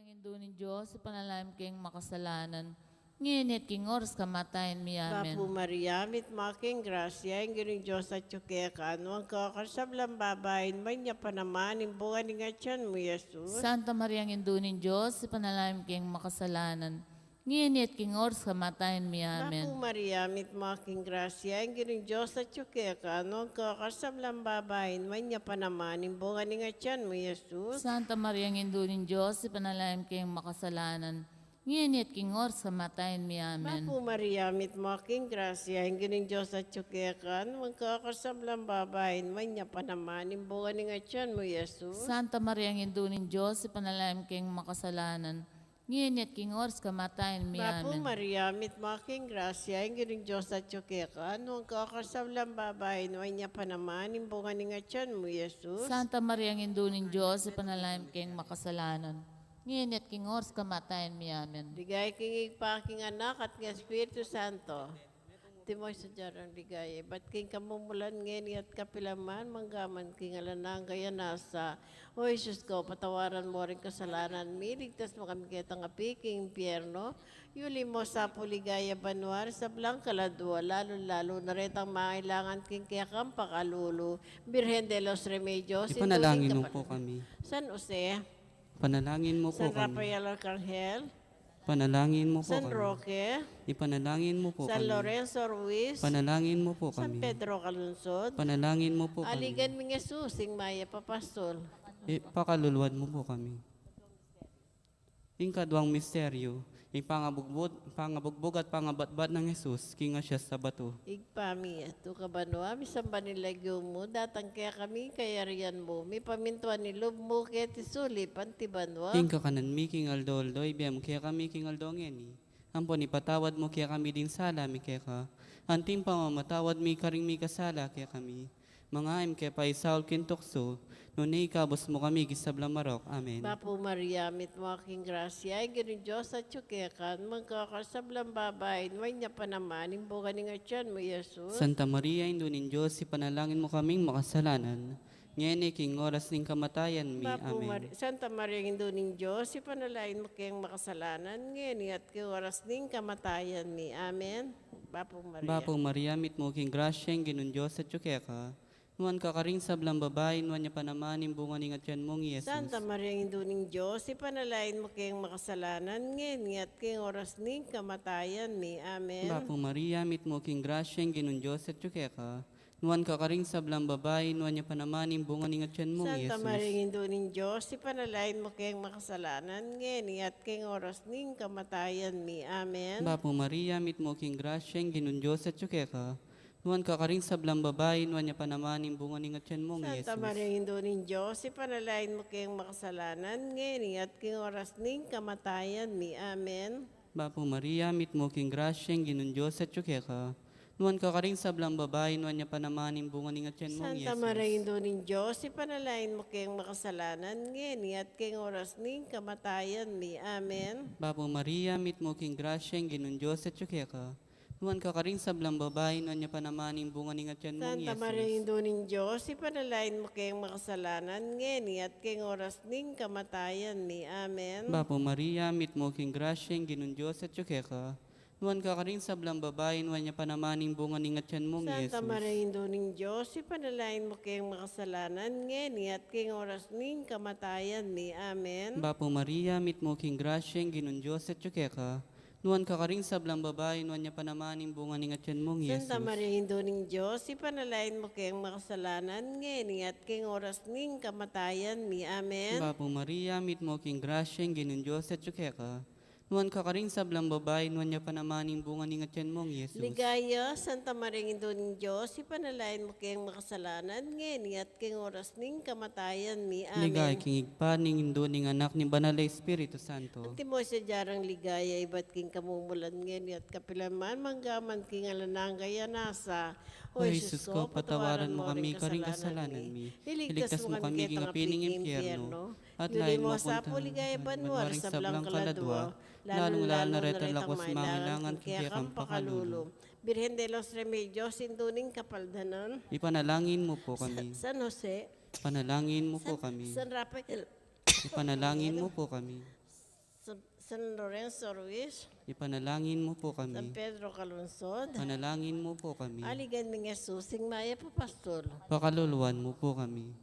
Mariang Indunong Diyos, ipanalangin kayong makasalanan. Nginit king oras kamatayan mi, amen. Bapu Maria, mit making grasya, ang giring Diyos at yuke ka, ang kakasablang babayin, may niya pa naman, imbuhan ni nga tiyan mo, Jesus. Santa Mariang Indunong Diyos, ipanalangin kayong makasalanan. Nginit king oras kamatayan mi, amen. Bapu Maria, mit making grasya, ang giring Diyos at yuke ka, ang kakasablang babayin, may niya pa naman, imbuhan ni nga tiyan mo, Jesus. Santa Mariang Indunong Diyos, ipanalangin kayong makasalanan. Nginit king oras kamatayan mi, amen. Bapu Maria, mit making grasya, ang giring Diyos at yuke ka, ang kakasablang babayin, may niya pa naman, imbuhan ni nga tiyan mo, Jesus. Santa Mariang Indunong Diyos, ipanalangin kayong makasalanan. Nginit king oras kamatayan mi, Bapu amen. Maria, mit making grasya, ang giring Diyos at yuke ka, ang kakasablang babayin, may niya pa naman, imbuhan ni nga tiyan mo, Jesus. Santa Mariang Indunong Diyos, ipanalangin kayong makasalanan. Nginit king oras kamatayan mi, amen. Ligay king paking anak at ng Espiritu Santo. Timoy sa jarang ligay. Ba't king kamumulan ngayon at kapilaman, manggaman king alanang kaya nasa. O Jesus ko, patawaran mo rin kasalanan mi, ligtas mo kami kitang api, king impyerno. Yuli mo sa puligaya banwar, sa blang kaladwa, lalo na rin ang mailangan king kaya kang pakalulu. Birhen de los Remedios. Ipanalangin mo po kami. San Jose, Panalangin mo po San kami. Rafael Arcangel, Panalangin mo po San kami. Roque, Ipanalangin mo po San kami. Lorenzo Ruiz, Panalangin mo po San kami. Pedro Calunsod, Panalangin mo po kami. Aligan mi Jesus, sing Maya Papastol. Ipakaluluwad mo po kami. Ikadwang misteryo, pangabugbog at pangabatbat ng Jesus, kinga siya sa bato. Igpami, ito ka ba no? Misamba nilagyo mo, datang kaya kami, kaya riyan mo. May pamintuan ni Lub mo, kaya tisuli, pantibanwa. King kakanan mi, king aldoldo, ibiyam kaya kami, king aldongeni. Ampon ipatawad mo kaya kami din sala, mi kaya ka. Anting pamamatawad mi karing mi kasala, kaya kami. Mga im kaya pa isaul kintokso, nunay kabos mo kami gisabla marok. Amen. Bapu Maria, mit mo aking grasya, ay giring Diyos at yukekan, magkakasablang babayin, may niya pa naman, imbukan ni nga tiyan mo, Jesus. Santa Maria, Indunin Diyos, ipanalangin mo kaming makasalanan. Ngayon king oras ng kamatayan mi. Bapu Amen. Santa Maria, Induning Diyos, ipanalain mo kayong makasalanan, ngayon at kay oras ng kamatayan ni. Amen. Bapu Maria. Bapo Maria, mit mo king grasyeng ginun Diyos at yukeka. Nuan ka karing sablang babae, nuan niya pa naman imbungan ng atyan mong Jesus. Santa Maria, Induning Diyos, ipanalain mo kayong makasalanan, ngayon at kay oras ng kamatayan ni. Amen. Bapo Maria, mit mo king grasyeng ginun Diyos at yukeka. Nuan ka karing sablang babae, nuan niya pa naman imbungan ng atyan mong Santa Jesus. Maria, Induning Diyos, ipanalain mo kayong makasalanan, ngayon at kay oras ng kamatayan ni. Amen. Bapo Maria, mit mo king grasyeng ginun Diyos at yukeka. Nuan ka karing sablang babae, nuan niya pa naman imbungan ng atyan mong Jesus. Santa Maria, Induning Diyos, ipanalain mo kayong makasalanan, ngayon at kay oras ng kamatayan ni. Amen. Bapo Maria, mit mo king grasyeng ginun Diyos at yukeka. Nuan ka karing sablang babae, nuan niya pa naman imbungan ng atyan mong Santa Jesus. Maria, Induning Diyos, ipanalain mo kayong makasalanan, ngayon at kay oras ng kamatayan ni. Amen. Bapo Maria, mit mo king grasyeng ginun Diyos at yukeka. Nuan ka karing sablang babae, nuan niya pa naman imbungan ng atyan mong Santa Jesus. Maria, Induning Diyos, ipanalain mo kayong makasalanan, ngayon at kay oras ng kamatayan ni. Amen. Bapo Maria, mit mo king grasyeng ginun Diyos at yukeka. Nuan ka karing sablang babae, nuan niya pa naman imbungan ng atyan mong Santa Jesus. Maria, Induning Diyos, ipanalain mo kayong makasalanan, ngayon at kay oras ng kamatayan ni. Amen. Bapo Maria, mit mo king grasyeng ginun Diyos at yukeka. Nuan ka karing sablang babae, nuan niya pa naman imbungan ng atyan mong Jesus. Santa Maria, Induning Diyos, ipanalain mo kayong makasalanan, ngayon at kay oras ng kamatayan ni. Amen. Bapo Maria, mit mo king grasyeng ginun Diyos at yukeka. Nuan ka karing sablang babae, nuan niya pa naman imbungan ng atyan mong Jesus. Ligaya, Santa Maria, Induning Diyos, ipanalain mo kayong makasalanan, ngayon at kay oras ng kamatayan ni. Amen. Ligay king igpaning indo ning anak ni Banal na Espiritu Santo. Timo sa jarang ligaya, iba't king kamumulan ngayon at kapilaman, manggaman king alanang kaya nasa. O Jesus ko, patawaran mo kami karing kasalanan mi. Iligtas mo kami king apining impyerno. At lain mo sa punta, puligaya banwar manwaring sa sablang blang kaladwa, lalong-lalo na retang lakwas mangailangan kaya kang pakalulong. Birhen de los Remedios, induning kapaldanan. Ipanalangin mo po kami. San Jose, Panalangin mo po kami. San Rafael, Ipanalangin mo po kami. San Lorenzo Ruiz, Ipanalangin mo po San kami. Pedro Calungsod, Panalangin mo po kami. aligan ng Jesus, sing maya papastol. Pakaluluwan mo po kami.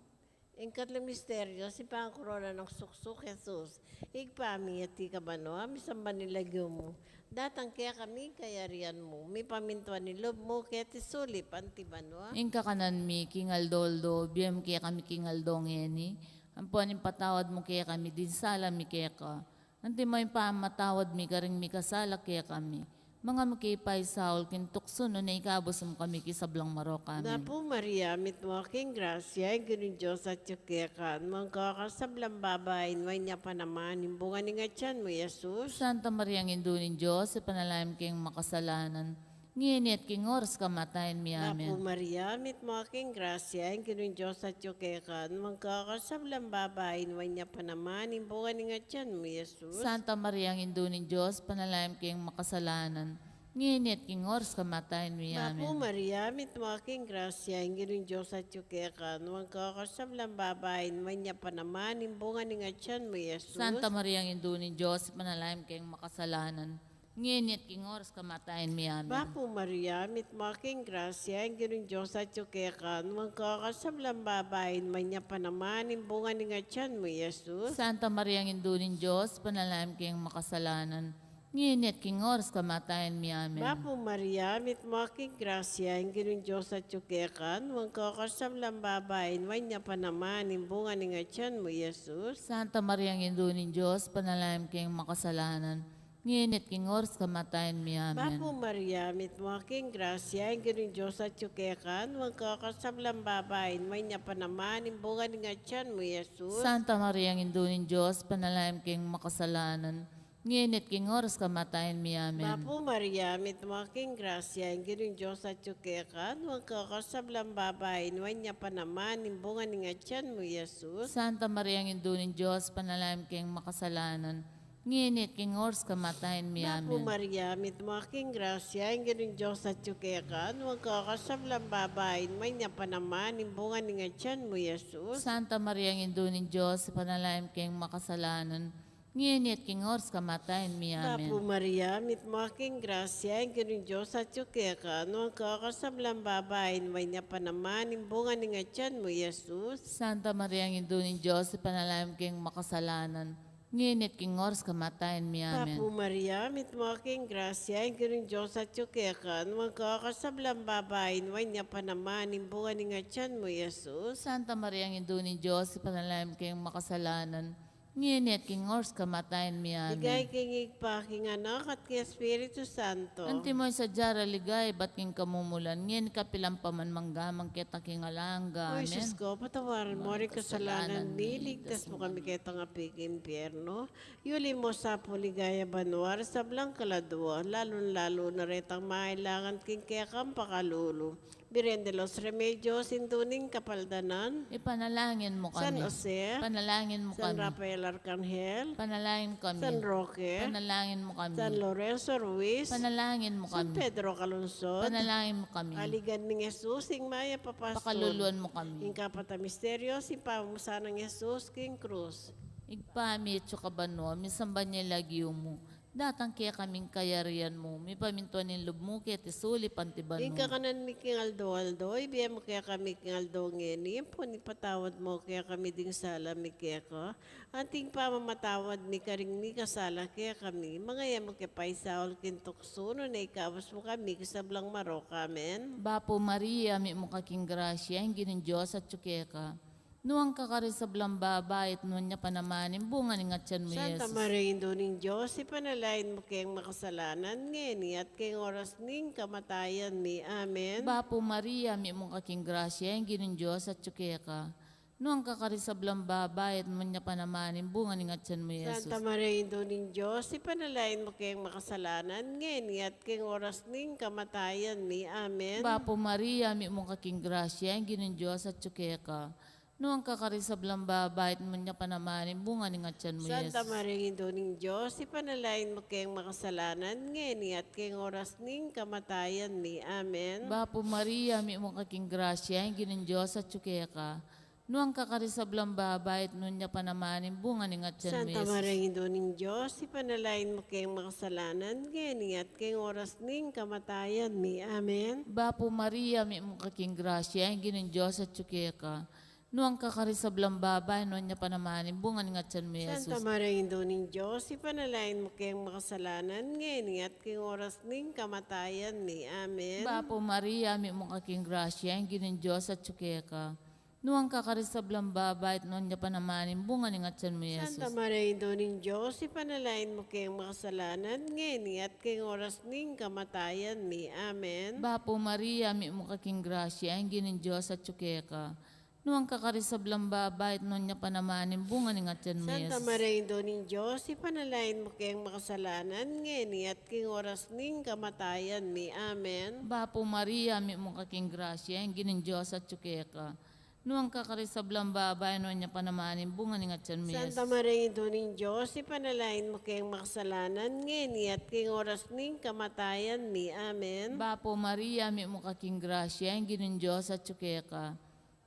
Ang katlong misteryo, si pangkorona ng suksok Jesus. Igpami at ikabano, misamba nilagyo mo. Datang kaya kami, kaya riyan mo. May pamintuan ni Lob mo, kaya tisulip, antibano. Inka kanan mi kingaldoldo, biyem kaya kami kingaldong ngeni. Ampuan yung patawad mo kaya kami, din sala mi kaya ka. Nanti mo yung pamatawad mi karing mi kasala kaya kami. Mga makipay saul kintukso no na ikabos mo kami kisablang maro kami. Na po Maria, mit mo aking grasya, ang ganun Diyos at yukekan, magkakasablang babayin, may niya pa naman, imbungan ni nga tiyan mo, Jesus. Santa Maria ang indunin Diyos, sa panalayam kayong makasalanan. Nginit king oras kamatayin mi Na po amen. Maria, mit mo aking grasya, ang ganun Diyos at yukekan, magkakasablang babayin, may niya pa naman, imbungan ni nga tiyan mo, Jesus. Santa Maria ang indunin Diyos, panalayam kayong makasalanan. Nginit king oras kamatayin mi Na po amen. Maria, mit mo aking grasya, ang ganun Diyos at yukekan, magkakasablang babayin, may niya pa naman, imbungan ni nga tiyan mo, Jesus. Santa Maria ang indunin Diyos, panalayam kayong makasalanan. Nginit king oras kamatayin mi amen. Ba po Maria, mit mo aking grasya, ang ganun Diyos at yukekan, magkakasablang babayin, may niya pa naman, imbungan ni nga tiyan mo, Jesus. Santa Maria ang indunin Diyos, panalayam kayong makasalanan. Nginit king oras kamatayin mi amen. Ba po Maria, mit mo aking grasya, ang ganun Diyos at yukekan, magkakasablang babayin, may niya pa naman, imbungan ni nga tiyan mo, Jesus. Santa Maria ang indunin Diyos, panalayam kayong makasalanan. Nginit king oras kamatayin mi Ba amen. po Maria, mit mo aking grasya, ang ganun Diyos at yukekan, magkakasablang babayin, may niya pa naman, imbungan ni nga tiyan mo, Jesus. Santa Maria ang indunin Diyos, panalayam kayong makasalanan. Nginit king oras kamatayin mi Ba amen. po Maria, mit mo aking grasya, ang ganun Diyos at yukekan, magkakasablang babayin, may niya pa naman, imbungan ni nga tiyan mo, Jesus. Santa Maria ang indunin Diyos, panalayam kayong makasalanan. Nginit king oras kamatayin mi Ba po amen. Maria, mit mo aking grasya, ang ganun Diyos at yukekan, magkakasablang babayin, may niya pa naman, imbungan ni nga tiyan mo, Jesus. Santa Maria ang indunin Diyos, panalayam kayong makasalanan. Nginit king oras kamatayin mi Ba amen. po Maria, mit mo aking grasya, ang ganun Diyos at yukekan, magkakasablang babayin, may niya pa naman, imbungan ni nga tiyan mo, Jesus. Santa Maria ang indunin Diyos, panalayam kayong makasalanan. Nginit king oras kamatayin mi Ba amen. po Maria, mit mo aking grasya, ang ganun Diyos at yukekan, magkakasablang babayin, may niya pa naman, imbungan ni nga tiyan mo, Jesus. Santa Maria ang indunin Diyos, panalayam kayong makasalanan. Nginit king oras kamatayin mi Ligay amen. kingig pa king anak at kay Espiritu Santo. Anti mo sa jara ligay, ba't king kamumulan, ngin kapilang paman manggamang kita king alangga. O Amen. Jesus ko, patawaran mo rin kasalanan kasalanan ni, ni, ligtas mo kami kay tangapig impyerno. Yuli mo sa puligaya banwar, sa blang kaladwa, lalong-lalo na retang mailangan king kaya kang pakalulu. Biren de los Remedios, Sintuning Kapaldanan, Ipanalangin mo San kami. Jose, Panalangin mo San kami. Rafael Arcangel, Panalangin San kami. Roque, Panalangin mo kami. San Lorenzo Ruiz, Panalangin mo San kami. Pedro Calungsod, Panalangin mo kami. Aligan ng Jesus, ing maya papastol. Pakaluluan mo kami. Ing kapata misteryo, si pamusa ng Jesus, King Cruz. Igpami at kabano, misamba niya lagyo mo. Datang kaya kaming kayarian mo. May pamintuan ng loob mo kaya tisuli pantiban Ing mo. kakanan mi King Aldo, ibiya mo kaya kami King Aldo ngeni, po ni patawad mo kaya kami ding sala mi kaya ko. Anting pamamatawad ni karing ni kasala kaya kami, mga yan mo kaya paisaol kintukso, no na ikawas mo kami, kasablang marok, amen. Bapo Maria, may mo kaking grasya, hindi ng Diyos at tsukeka. Nuwang kakarisablang babayit, nuwan niya panamanin, bunga ni ngatyan mo, Santa Yesus. Maria, Induning Diyos, ipanalain mo kayang makasalanan, ngeni at kayang oras ning kamatayan ni, amen. Bapo Maria, may mo kaking grasya, hindi ng Diyos at tsukeka. Nuwang kakarisablang babayit, nuwan niya panamanin, bunga ni ngatyan mo, Yesus. Santa Maria, Induning Diyos, ipanalain mo kayang makasalanan, ngeni at kayang oras ning kamatayan ni, amen. Bapo Maria, may mo kaking grasya, hindi ng Diyos at tsukeka. Noong kakarisablang babayit mo niya panamanin, bunga ni ngatyan mo, Santa Yesus. Maria, Induning Diyos, ipanalain mo kayang makasalanan, ngeni at kayang oras ning kamatayan ni, amen. Bapo Maria, may mo kaking grasya, hindi ng Diyos at tsukeka. Nuang kakarisablang babait, nun niya panamanin bunga ni ngatyan mo Santa Yesus. Maria, Indo ning Diyos, ipanalain mo kayong makasalanan, gani at kayong oras ning kamatayan mi. Amen. Bapo Maria, may mong kaking grasya, ang ginin Diyos at tsukeka. Nuang kakarisablang babay, nun niya panamanin bunga ni ngatyan mo Santa Yesus. Maria, Indo ning Diyos, ipanalain mo kayong makasalanan, gani at kayong oras ning kamatayan mi. Amen. Bapo Maria, may mong kaking grasya, ang ginin Diyos at tsukeka. Nuang kakarisablang babay, nun niya panamanin bunga ni ngatyan mo Yesus. Santa Maria, Indo ning Diyos, ipanalain mo kayong makasalanan, ngeni at kayong oras ning kamatayan mi. Amen. Bapo Maria, may mong kaking grasya, ang ginin Diyos at tsukeka. Nuang kakarisablang babay, nun niya panamanin bunga ni ngatyan mo Santa Yesus. Maria, Indo ning Diyos, ipanalain mo kayong makasalanan, ngeni at kayong oras ning kamatayan mi. Amen. Bapo Maria, may mong kaking grasya, ang ginin Diyos at tsukeka. Nuang kakarisablang babay, nun niya panamanin bunga ni ngatyan mo Santa Yesus. Maria, Indo ning Diyos, ipanalain mo kayong makasalanan, ngeni at kayong oras ning kamatayan mi. Amen. Bapo Maria, may mong kaking grasya, ang ginin Diyos at tsukeka.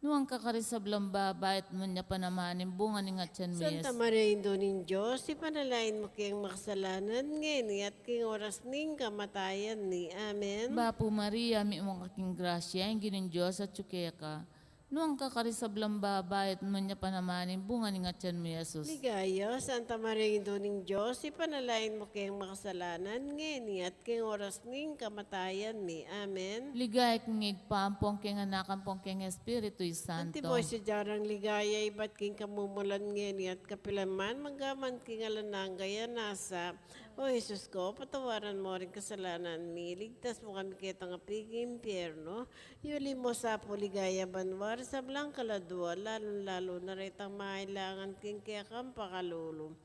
Nuang kakarisablang babay, nun niya panamanin bunga ni ngatyan mo Santa Yesus. Maria, Indo ning Diyos, ipanalain mo kayong makasalanan, ngeni at kayong oras ning kamatayan ni. Amen. Bapo Maria, may mong kaking grasya, ang ginin Diyos at tsukeka. Nuang kakarisablang babay, nun niya panamanin bunga ni ngatyan mo Yesus. Ligaya, Santa Maria, Indo ning Diyos, ipanalain mo kayong makasalanan, ngeni at kayong oras ning kamatayan ni. Amen. Ligay kong igpampong keng anakan pong keng Espiritu Santo. Antiboy si jarang ligaya, iba't king kamumulan ngeni at kapilaman, magaman king alanang gaya nasa. O Jesus ko, patawaran mo rin kasalanan mi, ligtas mo kami kitang apiging impyerno, yuli mo sa puligaya banwar sa blang kaladua, lalo na retang mailangan king kaya kang pakalulong.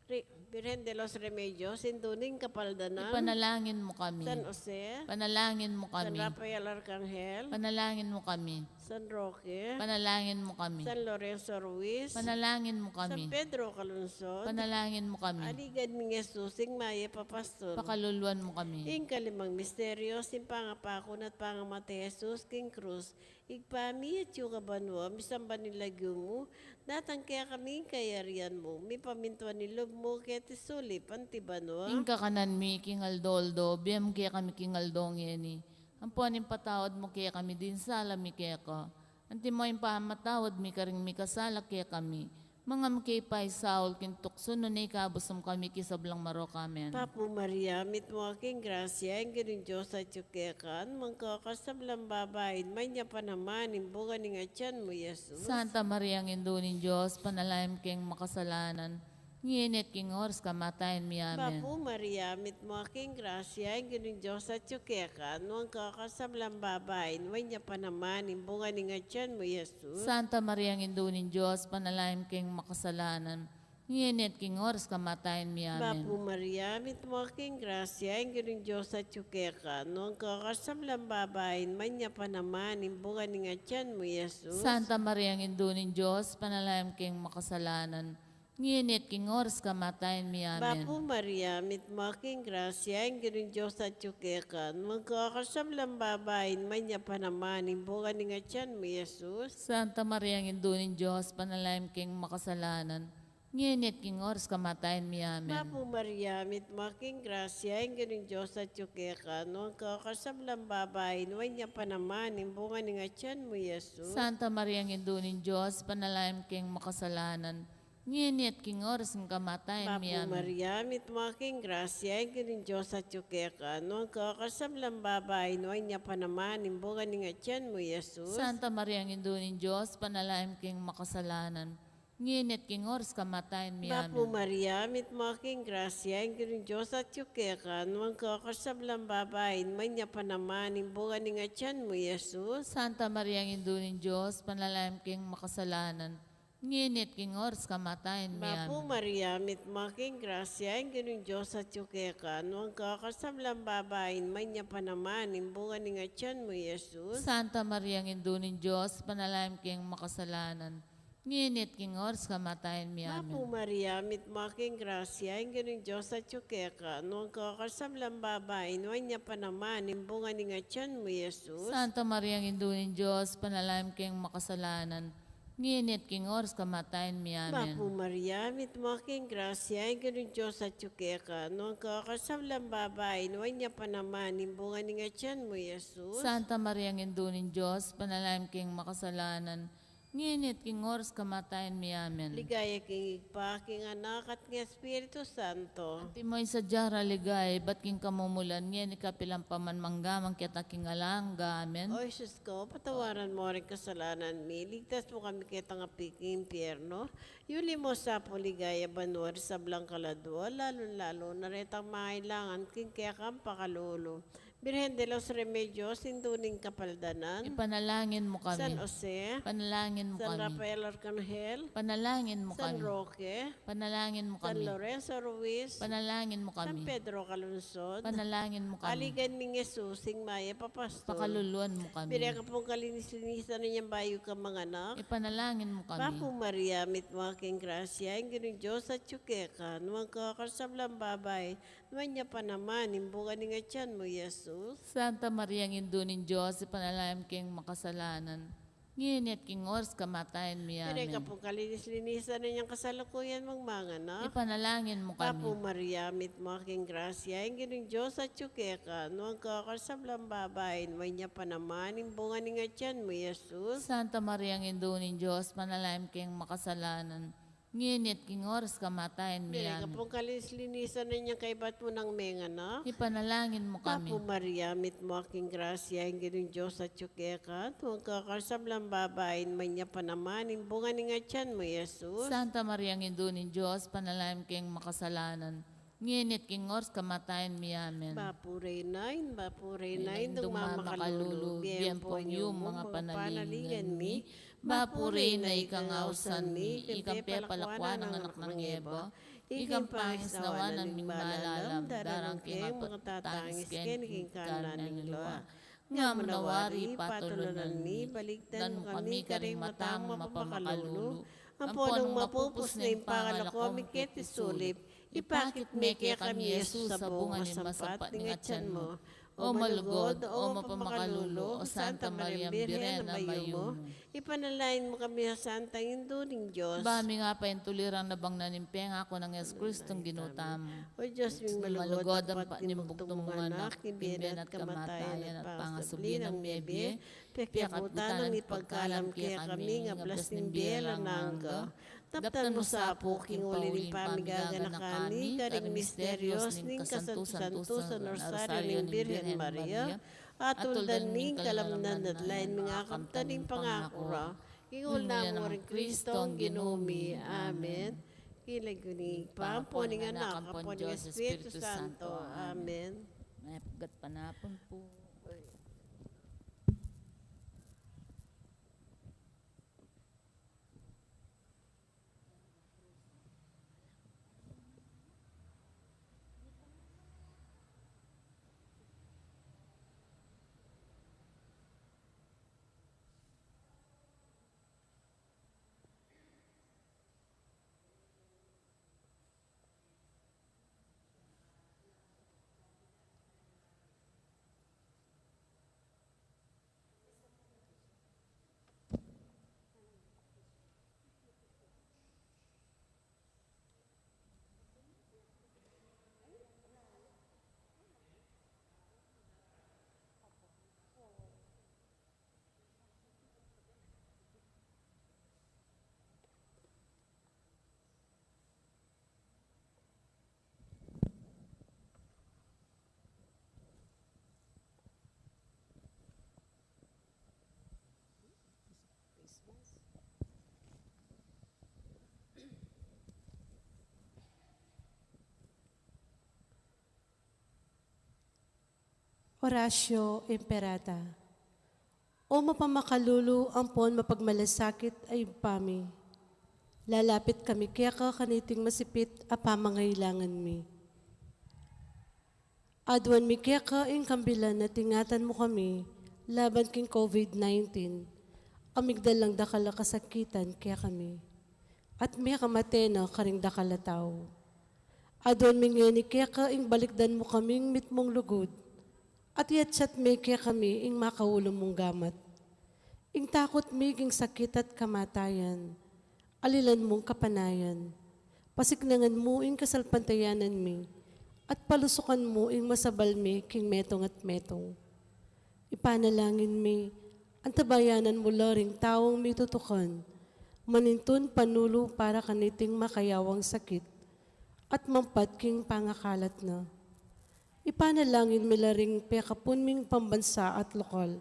Virgen de los Remedios, sinduning kapaldanan, Ipanalangin mo kami. San Jose, Panalangin mo San kami. Rafael Arcangel, Panalangin mo kami. San Roque, Panalangin mo kami. San Lorenzo Ruiz, Panalangin mo San kami. Pedro Calungsod, Panalangin mo kami. Aligad ni Jesus, sing maya papastor. Pakaluluan mo kami. Ing kalimang misteryo, sing pangapakon at pangamate Jesus, king cruz, igpami at yung kabanwa, misamba nilagyo mo, datang kaya kami kayarian mo, mi pamintuan nilob mo, kaya tisulip, antibanwa. Ingka kanan mi kingal-doldo, biyam kaya kami kingal-dong yeni. Ang puanin patawad mo kaya kami din sala mi kaya ka. Anti mo yung pamatawad mi karing mi kasala kaya kami. Mga mkay pa'y Saul kintukso no na ikabusam kami kisablang maro kamen. Papo Maria, mit mo aking grasya, ang ganun Diyos at yukekan, mangkakasablang babayin, may niya pa naman, imbugan ng atyan mo, Jesus. Santa Maria ang indunin Diyos, panalayam keng makasalanan. Nginit king oras kamatayin mi amen. Papo Maria, mit mo aking grasya, ang ganun Diyos at yukekan, mangkakasablang babayin, may niya pa naman, imbugan ng atyan mo, Jesus. Santa Maria ang indunin Diyos, panalayam keng makasalanan. Nginit king oras kamatayin mi amen. Papo Maria, mit mo aking grasya, ang ganun Diyos at yukekan, mangkakasablang babayin, may niya pa naman, imbugan ng atyan mo, Jesus. Santa Maria ang indunin Diyos, panalayam keng makasalanan. Nginit king oras kamatayin mi amen. Papo Maria, mit mo aking grasya, ang ganun Diyos at yukekan, magkakasablang babayin, may niya pa naman, imbukan ng atyan mo, Jesus. Santa Maria ang indunin Diyos, panalayam keng makasalanan. Nginit king oras kamatayin mi amen. Papo Maria, mit mo aking grasya, ang ganun Diyos at yukekan, magkakasablang babayin, may niya pa naman, imbukan ng atyan mo, Jesus. Santa Maria ang indunin Diyos, panalayam keng makasalanan. Nginit king oras ng kamatayin mi Papo amen. Maria, mit mo aking grasya, ang ganun Diyos at yukekan, magkakasablang babayin, may niya pa naman, imbukan ng atyan mo, Jesus. Santa Maria ang indunin Diyos, panalayam keng makasalanan. Nginit king oras kamatayin mi Papo amen. Maria, mit mo aking grasya, ang ganun Diyos at yukekan, magkakasablang babayin, may niya pa naman, imbukan ng atyan mo, Jesus. Santa Maria ang indunin Diyos, panalayam keng makasalanan. Nginit king oras kamatayin mi Papo amen. Maria, mit mo aking grasya, ang ganun Diyos at yukekan, magkakasablang babayin, may niya pa naman, imbukan ng atyan mo, Jesus. Santa Maria ang indunin Diyos, panalayam keng makasalanan. Nginit king oras kamatayin mi Papo amen. Maria, mit mo aking grasya, ang ganun Diyos at yukekan, magkakasablang babayin, may niya pa naman, imbukan ng atyan mo, Jesus. Santa Maria ang indunin Diyos, panalayam keng makasalanan. Nginit king oras kamatayan mi amen. Bapo Maria, mit mo aking grasya, ang ganun Diyos at tsukeka, noong kakasablang babae, noon niya pa naman, imbungan ni nga tiyan mo, Jesus. Santa Maria Ngindunin Diyos, panalangin king makasalanan. Nginit king oras kamatayan mi amen. Ligaya king igpa, king anak at ng Espiritu Santo. Timoy sa jara ligay, ba't king kamumulan ngayon ikapilang paman manggamang kita king alangga, amen. O Jesus ko, patawaran mo rin kasalanan mi, ligtas mo kami kita nga piking impyerno. Yuli mo sa po ligaya banwar sa Blancaladua, lalo-lalo na retang mailangan king kaya kang pakalulu. Birhen de los Remedios, sinduning kapaldanan. Ipanalangin mo San kami. Jose, Panalangin mo San kami. Rafael Arcangel, Panalangin mo San kami. Roque, Panalangin mo San kami. Lorenzo Ruiz, Panalangin mo San kami. Pedro Calungsod, Panalangin mo kami. Aligan ni Jesus, sing Maya Papastol. Pakaluluan mo kami. Bira ka pong kalinis-linisan na niyang bayo ka mga anak. Ipanalangin mo kami. Papo Maria, mit mo aking grasya, ang ganun Diyos at tsukeka, nuwang kakasablang babay, nuwang niya pa naman, imbungan ni nga tiyan mo, Jesus. Santa Maria Ngindunin Diyos, ipanalangin king makasalanan. Nginit king oras kamatayan mi Bira ka amen. pong kalinis-linisan na niyang kasalukuyan mga anak. Ipanalangin mo Papo kami. Maria, mit mo aking grasya, ang ganun Diyos at tsukeka, nuwang kakasablang babay, nuwang niya pa naman, imbungan ni nga tiyan mo, Jesus. Santa Maria Ngindunin Diyos, panalangin king makasalanan. Nginit king oras kamatayan mi Bira ka amen. pong kalinis-linisan na niyang kaibat mo ng mga anak. Ipanalangin mo kami. Papo Maria, mit mo aking grasya, ang ganun Diyos at tsukeka, tuwang kakasablang babae, man niya pa naman, imbungan ni nga tiyan mo, Jesus. Santa Maria Ngindunin Diyos, panalangin king makasalanan. Nginit king oras kamatayan mi amen. Bapuray nain, Dung dumamakalulu, bien pong yung mga panalingan mi. Bapuray na ikangausan mi, ikampe palakwan ng anak ng Eva. Ikang pangis nawa ng ming malalam, darang king mga tatangis ken king kanan ng luwa. Nga manawari patulunan mi, baligtan mo kami karing matang mapapakalulu. Ang ponong mapupus na yung pangalako, mikit isulip, ipakit meke kami Jesus sa bunga sampat ng atyan mo. O malugod, o mapamakalulu, o Santa Maria Birhena Mayum. Ipanalain mo kami sa Santa Induning Diyos. Bami nga pa yung tulirang nabang nanimpeng ako ng Yesu Kristong ginutam. O Diyos, ming Malugod malugod, ang dapat nimbugtong mga anak, kimbiyan at kamatayan at pangasubli ng bebe, pekaputan ng ipagkalam kaya kami, nga blas ng biyela nangga. Taptan mo sa apo, king uliling pamigaganakan karing misteryos, ning kasanto-santo sa Rosario ng Birhen Maria, atuldan ning kalamnan at lain mga kamtaning pangakura, ingul na mo rin Kristo ang ginumi. Amen. Kilag kunig, pamponing anak, kapon ng Espiritu Santo. Amen. May pagat panapon po. Horatio Imperata. O mapamakalulu ang pon mapagmalasakit ay pami. Lalapit kami kaya kaniting masipit a pamangailangan mi. Adwan mi kaya ka ing kambilan na tingatan mo kami laban king COVID-19. Amigdal lang dakala kasakitan kaya kami. At may kamatena karing dakala tao. Adwan mi ngeni kaya ka ing balikdan mo kaming mitmong lugod. At yatsat me kaya kami ing makaulong mong gamat. Ing takot mi king sakit at kamatayan, alilan mong kapanayan. Pasiknangan mo ing kasalpantayanan mi, at palusukan mo ing masabal mi king metong at metong. Ipanalangin mi, ang tabayanan mo laring tawang mi tutukan, manintun panulo para kaniting makayawang sakit, at mampat king pangakalat na. Ipanalangin mi laring pekapun ming pambansa at lokal,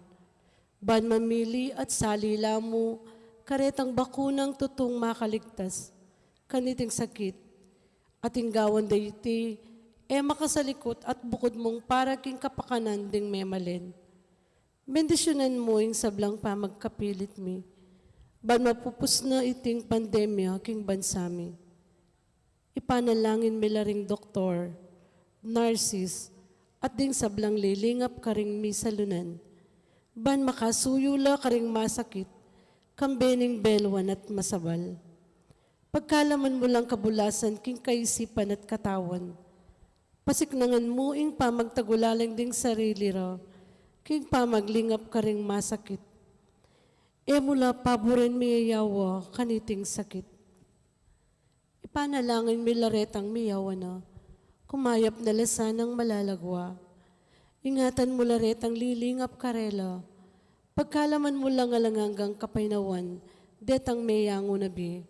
ban mamili at salila mo, karetang bakunang tutong makaligtas, kaniting sakit, at inggawan dayti, makasalikot at bukod mong para king kapakanan ding memalin. Bendisyonan mo ing sablang pamagkapilit mi, ban mapupus na iting pandemya king bansami. Ipanalangin mi laring doktor, nurses, at ding sablang lilingap karing mi salunan, ban makasuyula karing masakit, kambening belwan at masabal. Pagkalaman mo lang kabulasan king kaisipan at katawan, pasiknangan mo ing pamagtagulalang ding sarili ra, king pamaglingap ka ring masakit. Mula paboren miyayawa kaniting sakit. Ipanalangin mi laretang miyawa na, kumayap na lasanang malalagwa. Ingatan mo laretang lilingap karela, pagkalaman mo lang alanganggang kapaynawan, detang meyango nabi.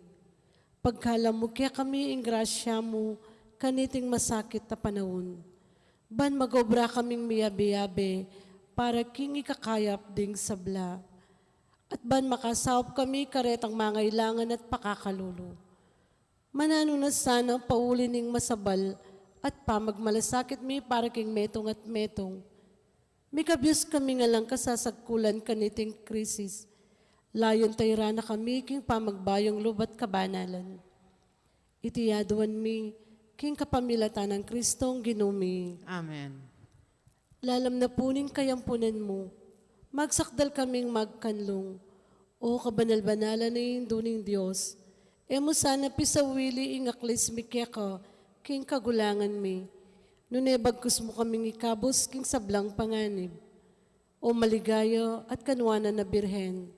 Pagkalam mo kaya kami ing grasya mo, kaniting masakit na panahon. Ban magobra kaming miyabi-yabi, para king ikakayap ding sabla. At ban makasawap kami karetang mangailangan at pakakalulo. Manano na sana pauli ning masabal at pamagmalasakit mi para king metong at metong. Mikabyos kami nga lang kasasagkulan kaniting krisis. Layon tayra na kami king pamagbayong lubat kabanalan. Itiyaduan mi king kapamilatan ng Kristong ginumi. Amen. Lalam na puning kayampunan mo, magsakdal kaming magkanlong, o kabanal-banalan na duning Diyos, mo sana pisawili ing aklis mi keka, king kagulangan mi, nunebagkus mo kaming ikabos king sablang panganib, o maligaya at kanwanan na birhen,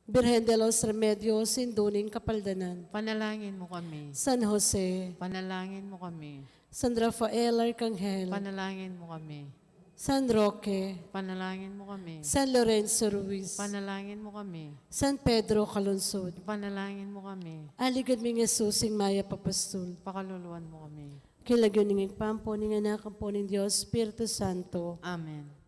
Birhen de los Remedios, induning kapaldanan. Panalangin mo kami. San Jose, Panalangin mo kami. San Rafael Arcangel, Panalangin mo kami. San Roque, Panalangin mo kami. San Lorenzo Ruiz, Panalangin mo kami. San Pedro Calungsod, Panalangin mo kami. aligad ming Yesusing Maya Papastol, Pakaluluan mo kami. kilagyo ning pampo ning anak po ng Diyos, Espiritu Santo. Amen.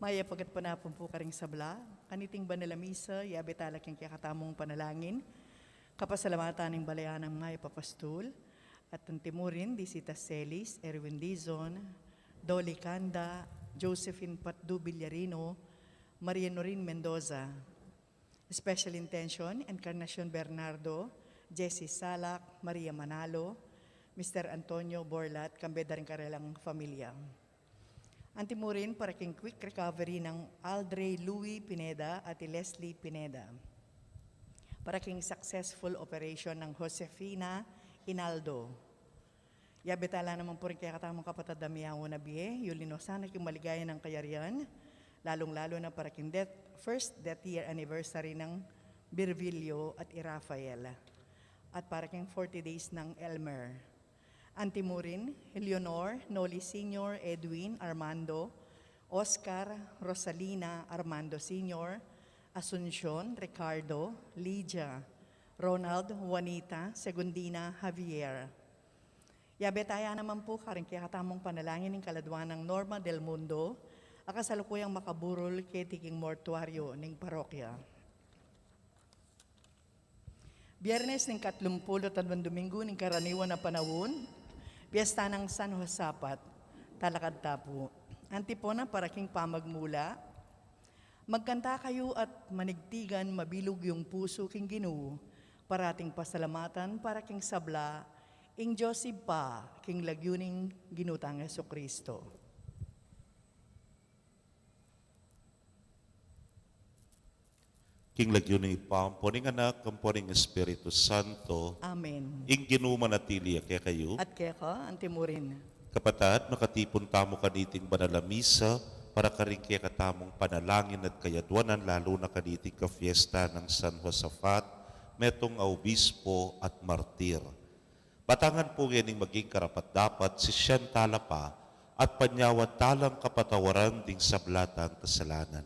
Maya pagat panapon po karing sabla, kaniting banala misa, yabe talaking kakatamong panalangin, kapasalamatan ng balayan ng mga ipapastol, at ang timurin, di si Taselis, Erwin Dizon, Dolly Canda, Josephine Patdu Villarino, Maria Norin Mendoza. Special intention, Encarnacion Bernardo, Jessie Salak, Maria Manalo, Mr. Antonio Borlat, kambeda rin karelang familia. Antimurin para king quick recovery ng Aldre Louis Pineda at Leslie Pineda. Para king successful operation ng Josefina Inaldo. Yabetala naman po rin kaya katamang kapatid Damiango na biye, yulino sana king maligaya ng kayarian, lalong-lalo na para king first death year anniversary ng Birvilio at Irafael. At para king 40 days ng Elmer. Antimurin, Leonor, Noli Sr., Edwin, Armando, Oscar, Rosalina, Armando Sr., Asuncion, Ricardo, Lydia, Ronald, Juanita, Segundina, Javier. Yabetaya naman po karing kaya katamong panalangin ng kaladwan ng Norma del Mundo, akasalukuyang makaburol kay tiking mortuaryo ng parokya. Biyernes ng 30 at Domingo ng karaniwan na panahon, Piyesta ng San Josapat, Talakad Tapo. Antipona para king pamagmula. Magkanta kayo at manigtigan, mabilog yung puso king Ginoo. Parating pasalamatan para king sabla, ing Joseph pa, king lagyuning ginutang Jesucristo. King lagyuning ipamponing anak, kamponing Espiritu Santo, Amen. ing ginumanatili kaya kayo. At kaya ka, Antimurin. Kapatid, nakatipon tamo kaniting banalamisa para karing kaya katamong panalangin at kayadwanan lalo na kaniting ka-fiesta ng San Josafat, metong obispo at martir. Batangan po yaning maging karapat-dapat si Siyan talapa at panyawan talang kapatawaran ding sablatang kasalanan.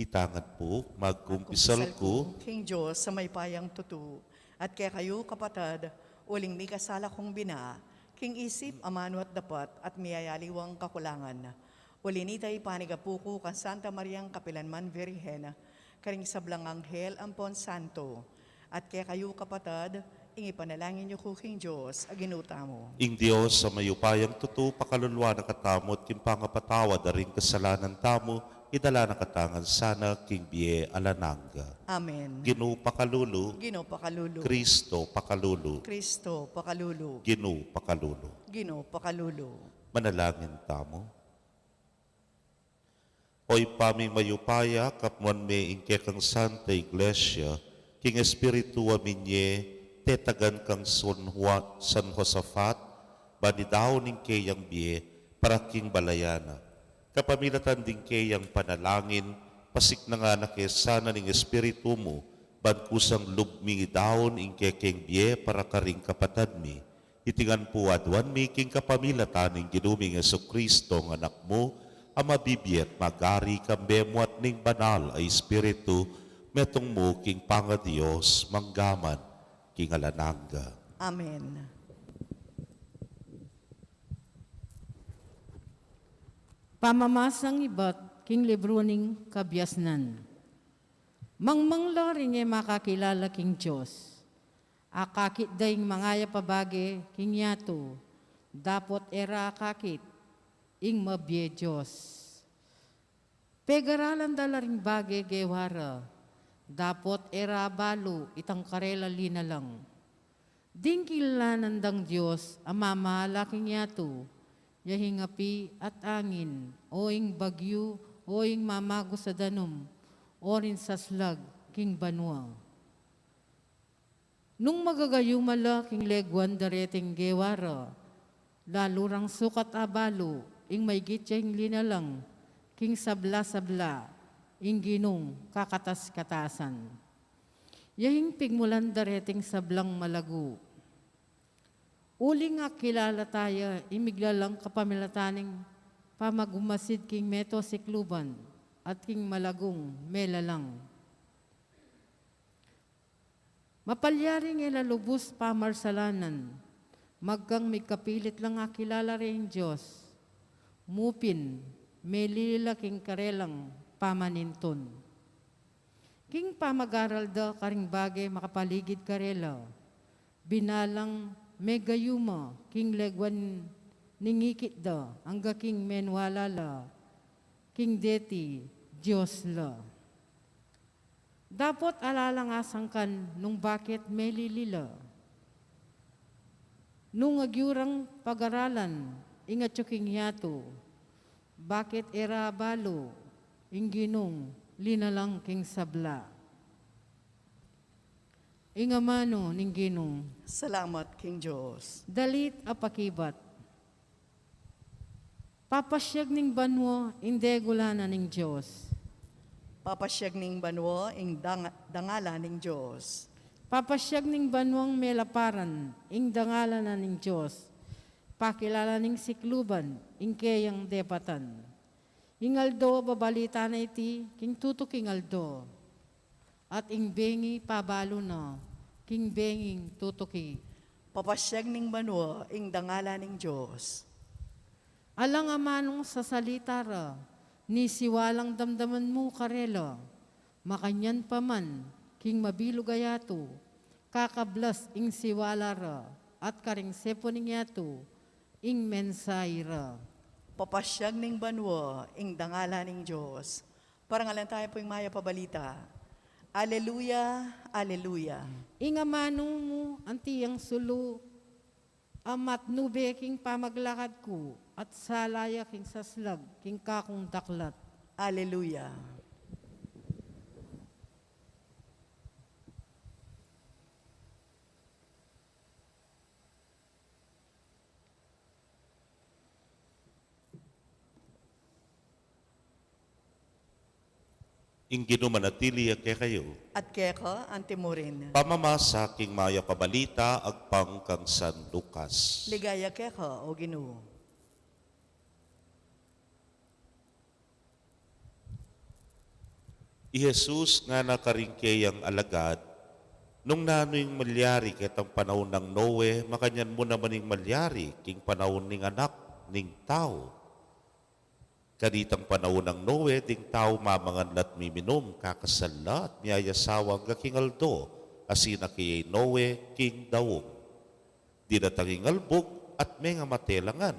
Itangan po, magkumpisal ko, King Diyos sa may payang tutu, at kaya kayo kapatid, uling may kasala kong bina, king isip, amano at dapat, at miyayaliwang kakulangan. Ulinitay panigapuko kan Santa Mariang Kapilanman Virgen, karing sablang anghel ampon santo, at kaya kayo kapatid, ingi panalangin niyo ko King Diyos, aginuta mo. ing Diyos sa mayupayang tutu, pakalulwa na katamot, kimpangapatawad na rin kasalanan tamo, idala na katangan sana, King Bie Alananga. Amen. Ginu pakalulu, Gino pakalulu. Kristo pakalulu, Kristo pakalulu. Ginu pakalulu. Gino pakalulu. Manalangin tamo. Oy paming mayupaya, kapwan me ingke kang Santa Iglesia, King Espiritu aminye, tetagan kang San Josafat, banidaw ning kayang bie, para king balayana. Kapamilatan din kayang panalangin, pasik na nga na kesana ning Espiritu mo, bankusang lubmingi daon ing kekeng bie para karing kapatad mi. Itingan po adwan mi king kapamilatan ning ginuming Jesucristo ng anak mo, ang mabibiyat magari kambemo at ning banal ay Espiritu, metong mo king panga Diyos, manggaman, king Alananga. Amen. Pamamasang ibat, king libruning kabyasnan. Mangmangla rin niya makakilala king Diyos. Akakit daing mangaya pabage, king yato. Dapot era akakit, ing mabye Diyos. Pegaralan dala ring bage gewara. Dapot era balo, itang karela linalang. Ding kilanan dang Diyos, amamahala king yato. Yahingapi at angin, oing bagyo, oing mamago sa danom, orin sa slag, king banwa. Nung magagayumala, king legwan dareting gewara, lalurang sukat abalo, ing may gitya linalang, king sabla-sabla, ing ginong kakatas-katasan. Yahing pigmulan dareting sablang malago, uli nga kilala tayo, imiglalang kapamilataning pamagumasid king meto sikluban at king malagong melalang. Mapalyaring ilalubos pamarsalanan, magkang may kapilit lang nga kilala rin Diyos. mupin, melila king karelang pamaninton. King pamagaral da karing bagay makapaligid karela, binalang megayuma, king legwan ningikit da, angga king menwalala, king deti, Diyos la. Dapat alalangasang kan nung bakit melilila. Nung agyurang pag-aralan, ingat king yato, bakit era balo, ingginong linalang king sabla. Ingamano ning ginong, Salamat, King Diyos. dalit apakibat. Papasyag ning banwa, inde gulana ning Diyos. Papasyag ning banwa, ing dangala ning Diyos. Papasyag ning banwang melaparan, ing dangalan na ning Diyos. Pakilala ning sikluban, ing kayang depatan. Ingaldo babalita na iti, king tutok ingaldo. At ing bengi pabalo na, king benging tutuki. Papasyag ning banwa, ing dangala ning Diyos. Alang amanong sa salita ra, ni siwalang damdaman mo karela, makanyan paman, king mabilugayato, kakablas ing siwala ra, at karing seponing yato, ing mensay ra. Papasyag ning banwa, ing dangala ning Diyos. Parangalan tayo po yung maya pabalita. Aleluya, aleluya. Ing amanong mo, antiyang sulu, amat nube king pamaglakad ko, at salaya king saslag, king kakong daklat. Aleluya. Ingino manatili kay kayo. At keka, antimurin. Pamamasa king maya pabalita agpang kang San Lucas. Ligaya keka, o Ginoo. I Jesus nga nakaringkeyang alagad, nung nano'y malyari ketang panahon ng Noe, makanyan mo naman yung malyari, king panahon ning anak, ning tao. Kanitang panahon ng Noe, ding tao mamangan lat miminom, kakasala at miayasawang kakingaldo, asina kiyay Noe, king daong. Dinatanging albog at may nga matelangan.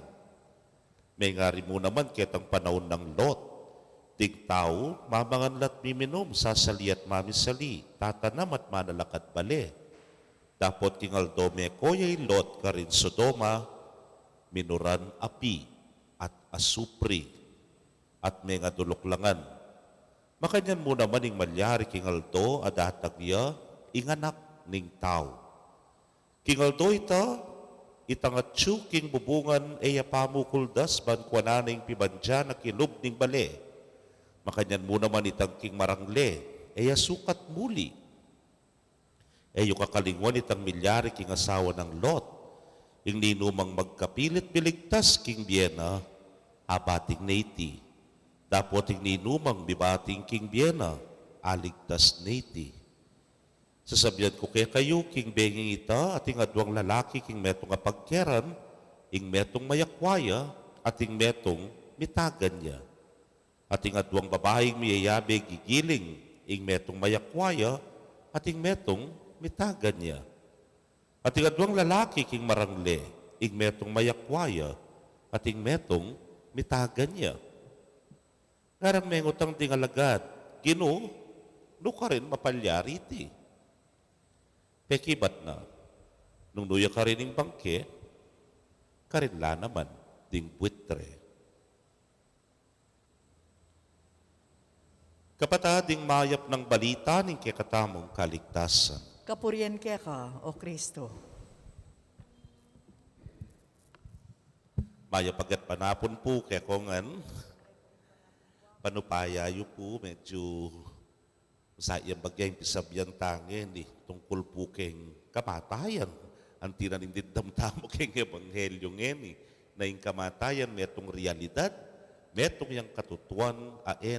May ngari mo naman ketang panahon ng Lot, ding tao mamangan lat miminom, sasali at mamisali, tatanam at manalakat bale. Dapot kingaldo me koyay Lot karin Sodoma, minuran api at asupri at may nga duloklangan. Makanyan mo naman ing malyari kingaldo adatag niya inganak ning tao. Kingaldo ita, itangatsu king bubungan eya pamukuldas ban kwananing pibanja na kilub ning bale. Makanyan mo naman itang king marangle, eya sukat muli. Eyo kakalingwan itang milyari king asawa ng Lot, ing ninumang magkapilit biligtas king Biena, abating neiti. Dapot ing ninumang bibating king Biena, aligtas neiti. Sasabihan ko kay kayo, king benging ita, at ing adwang lalaki king metong apagkeran, ing metong mayakwaya, at ing metong mitagan niya. At ing adwang babaeng miyayabe gigiling, ing metong mayakwaya, at ing metong mitagan niya. At ing adwang lalaki king marangle, ing metong mayakwaya, at ing metong mitagan niya. Ngarang mengutang tingalagad, Ginoo, no ka rin mapalyari iti. Pekibat na, nung nuya ka rin ng bangke, karinla naman ding buitre. Kapatading mayap ng balita ng kekatamong kaligtasan. Kapurian keka, o Kristo. Mayap agad panapon po kaya kongan, panupaya yu po medyo sa iyang bagyang pisabyan tangin tungkol po keng kamatayan. Ang tinanindid damtamo keng ebanghelyo ngeni na yung kamatayan metong realidad, metong yung katutuan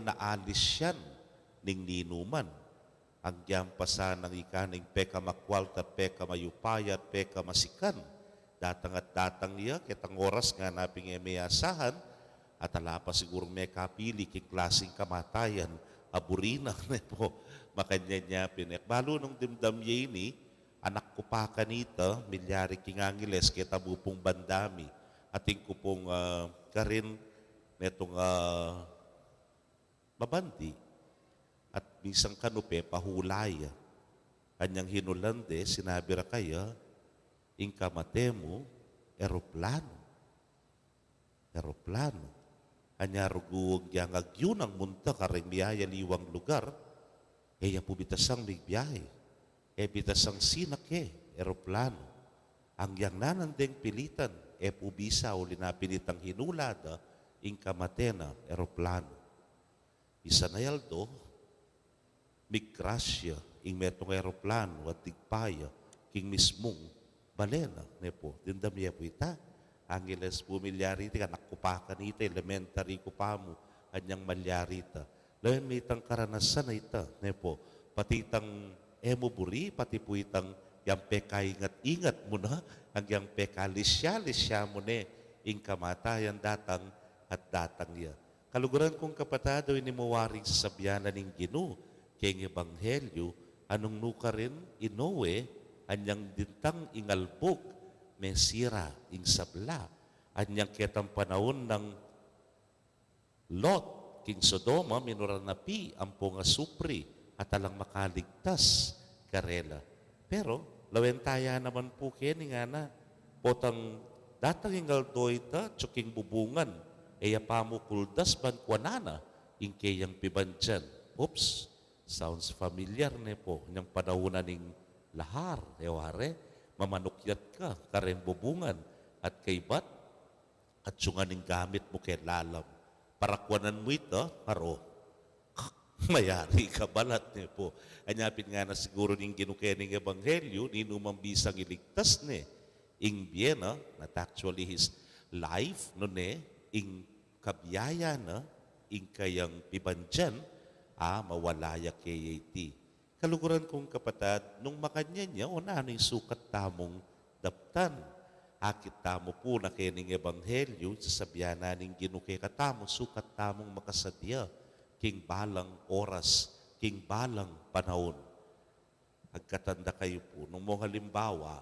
naalis yan ning ninuman. Ang giyampasa ng ikaning peka makwal at peka mayupaya at peka masikan. Datang at datang niya, kitang oras nga naping emiyasahan, At ala pa siguro may kapili king klaseng kamatayan, aburina na po, makanya niya pinek. Balo nung dimdam niya ini, anak ko pa kanita, milyari king angeles, kita bupong bandami. Ating ko pong karin netong mabandi. At misang kanupe, pahulaya. Kanyang hinulande, sinabi ra kaya, ingka matemo, eroplano. Eroplano. Anya ruguog yang agyun ang munta kareng biyaya liwang lugar, ya pubitasang bigbiyahe. Bitasang sinake, eroplano. Ang yang nanandeng pilitan, pubisa o linapilitang hinulada, ingka matena, eroplano. Isa na yaldo, migrasya, ing metong eroplano at tigpaya, king mismong balena, nepo, dindamya po ita. Angeles bumilyari iti, anak ko pa kanita, elementary ko pa mo, kanyang malyarita. Layan may itang karanasan na ita, nepo, pati itang emuburi, pati po itang yang peka ingat-ingat mo na, ang yang peka lisya mo ne, ing kamatayan datang at datang niya. Kaluguran kong kapatado, inimawaring sa sabyanan ng Gino, kayong ebanghelyo, anong nuka rin, inowe, anyang dintang ingalbog, mesira, ing sabla, anyang kitang panahon ng Lot, king Sodoma, minuranapi, ampo nga supri, at alang makaligtas, karela. Pero, lawentaya naman po kini nga na, potang datang ingal doita, tsuking bubungan, pamukuldas ban kwanana, ing kayang pibandyan. Oops, sounds familiar ne po, niyang panahon ning lahar, eware, mamanukyat ka, karen bubungan, at kaybat, at sunganing gamit mo kay lalam. Parakwanan mo ito, haro, mayari ka balat ne po. Anyapin nga na siguro ning ginukening ebanghelyo, ninumambisang iligtas ne, ing Viena, not actually his life, no ne, ing kabiyaya na, ing kayang pibandyan, mawalaya kayati. Kaluguran kong kapatad, nung makanya niya, o na yung sukat tamong daptan. Akit tamo po na kining ebanghelyo, sasabihan na ning ginuke katamo, sukat tamong makasadya, king balang oras, king balang panahon. Agkatanda kayo po, nung mga halimbawa,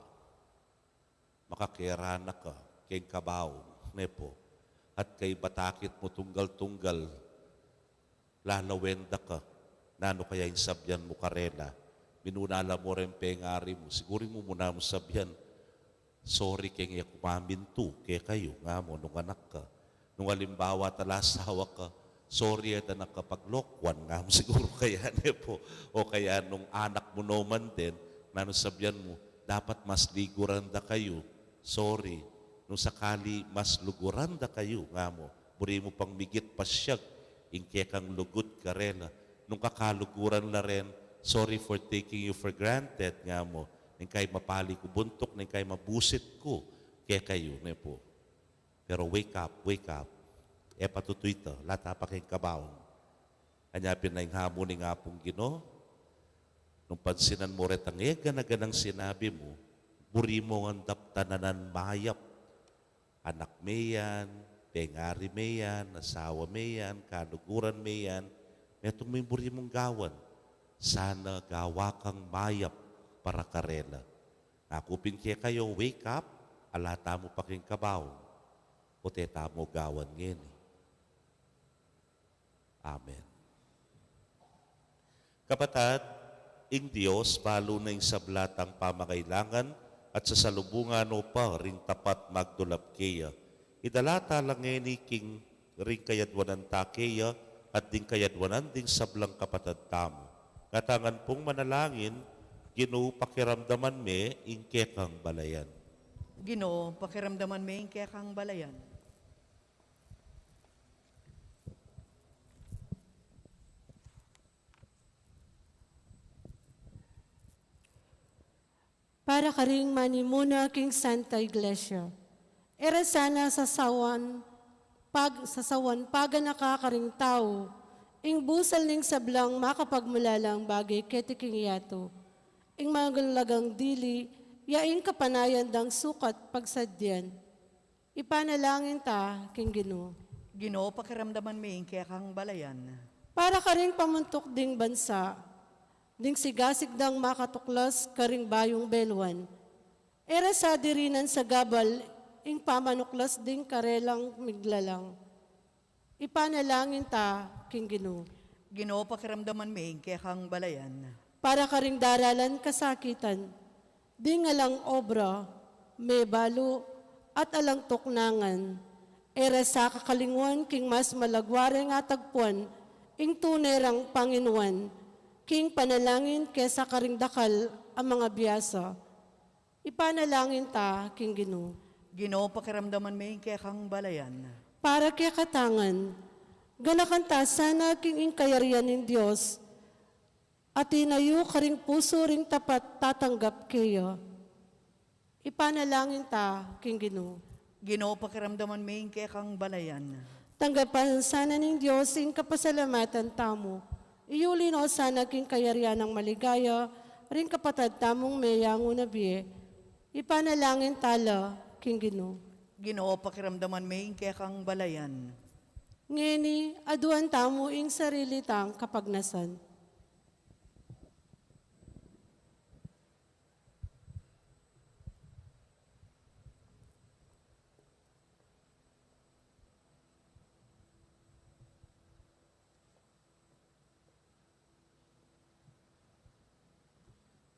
makakirana ka, king kabaw, nepo, at kay batakit mo tunggal-tunggal, lalawenda ka, nano kaya yung sabyan mo karela, minunala mo rin pengari mo, siguro mo muna mo sabyan, sorry kaya kumamintu, kaya kayo, nga mo, nung anak ka, nung halimbawa talasawa ka, sorry at nakapaglokwaan, nga mo siguro kaya po, o kaya nung anak mo naman din, nano sabyan mo, dapat mas liguranda kayo, sorry, nung sakali mas luguranda kayo, nga mo, buri mo pang migit pasyag, ingke kang lugod karela, nung kakaluguran na rin, sorry for taking you for granted, nga mo, nang kay mapali ko buntok, nang kay mabusit ko, kaya kayo, ne po. Pero wake up, patutoy ito, lata pa kayong kabaon. Anyapin na yung hamon ng apong Gino, nung pansinan mo rin ang ganang sinabi mo, buri mo ang daptananan mayap, anak mayan, pengari mayan, asawa mayan, kaluguran mayan, metong may buri mong gawan, sana gawa kang mayap para karela. Nakupin kaya kayo, wake up, alata mo pa kayong kabaw, o teta mo gawan ngayon. Amen. Kapatad, ing Diyos, balo na yung sablatang pamakailangan at sa salubungan o pa ring tapat magdulap kaya. Idalata lang ngayon king ring kayadwanan takeya at ding kayadwanan ding sablang kapatad tamo. Ngatangan pong manalangin, Ginoo pakiramdaman me, ingke kang balayan. Ginoo, pakiramdaman may kaya kang balayan. Para karing manimuna king Santa Iglesia. Era sana sa sawan paga nakakaring tao, ing busal ning sablang makapagmulalang bagay ketiking yato, ing magalagang dili, yaing kapanayan dang sukat pagsadyan. Ipanalangin ta, king Ginoo. Ginoo, pakiramdaman mi kaya kang balayan. Para ka rin pamuntok ding bansa, ding sigasig dang makatuklas karing bayong belwan. Era sa dirinan sa gabal, ing pamanuklas ding karelang miglalang. Ipanalangin ta, King Ginoo. Ginoo, pakiramdaman mi kaya kang balayan. Para ka ring daralan kasakitan, di nga lang obra, may balo at alang tuknangan. Era sa kakalingwan, king mas malagware nga tagpuan, ing tunerang Panginoon, king panalangin kesa karing dakal ang mga biyasa. Ipanalangin ta, King Ginoo. Ginoo, pakiramdaman mi kaya kang balayan. Para kaya katangan, ganakan ta sana king ing kayarian ng Diyos, at inayo karing puso ring tapat tatanggap kayo. Ipanalangin ta, King Ginoo. Ginoo, pakiramdaman mi kaya kang balayan. Tanggapan sana ng Diyos ing kapasalamatan tamo. Iulino sana king kayarian ng maligaya, ring kapatad tamong mayango na biye. Ipanalangin tala, King Ginoo. Ginoo, pakiramdaman mi kaya kang balayan. Ngeni, aduan tamo ing sarili tang kapagnasan.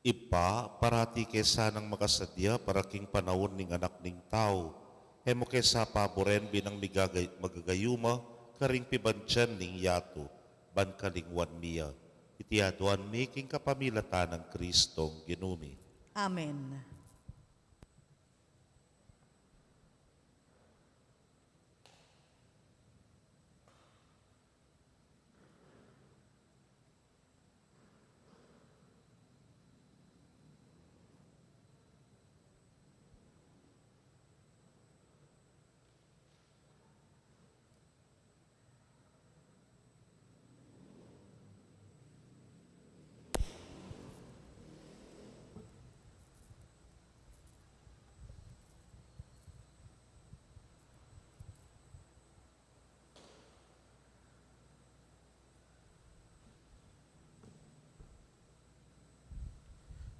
Ipa, parati kesa ng makasadya para king panahon ning anak ning tao. Hemo kesa paboren binang magagayuma, karing pibansyan ning yato, ban kalingwan miya. Itiaduan mi king kapamilatan ng Kristong ginumi. Amen.